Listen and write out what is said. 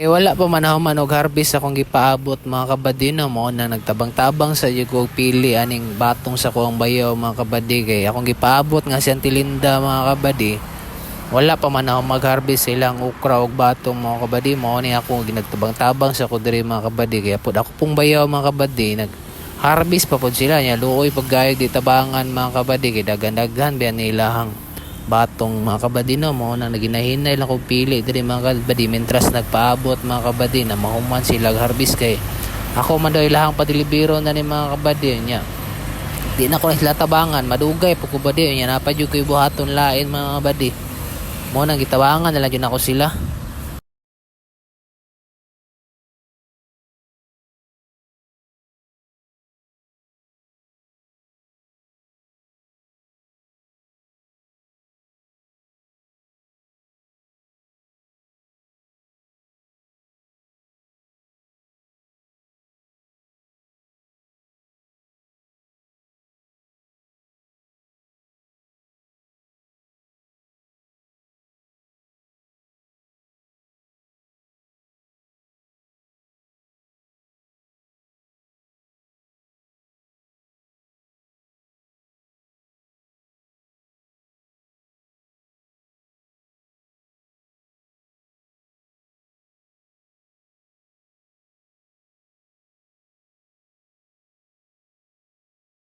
Wala pa man ako manog harvest akong gipaabot mga kabady no mo na nagtabang-tabang sa jud pili aning batong sa kuang bayaw mga kabady kay akong gipaabot nga siyang tilinda mga kabady. Wala pa man ako mag-harvest silang ukra ug batong mga kabady mo ni ako ginagtabang-tabang sa kudiri mga kabady kaya pud ako pong bayaw mga kabady nag-harvest pa pud sila nya luoy paggayag di tabangan mga kabady kay daghan-daghan biya nilahang batong mga kabady no mo na naginahinay lang kong pili diri mga kabady mentras nagpaabot mga kabady na mahuman sila harvest kay ako man daw ilahang padilibiro na ni mga kabady nya di na ko sila tabangan madugay pag kabady nya napadyo koy buhaton lain mga kabady mo nang gitabangan na lang yun ako sila.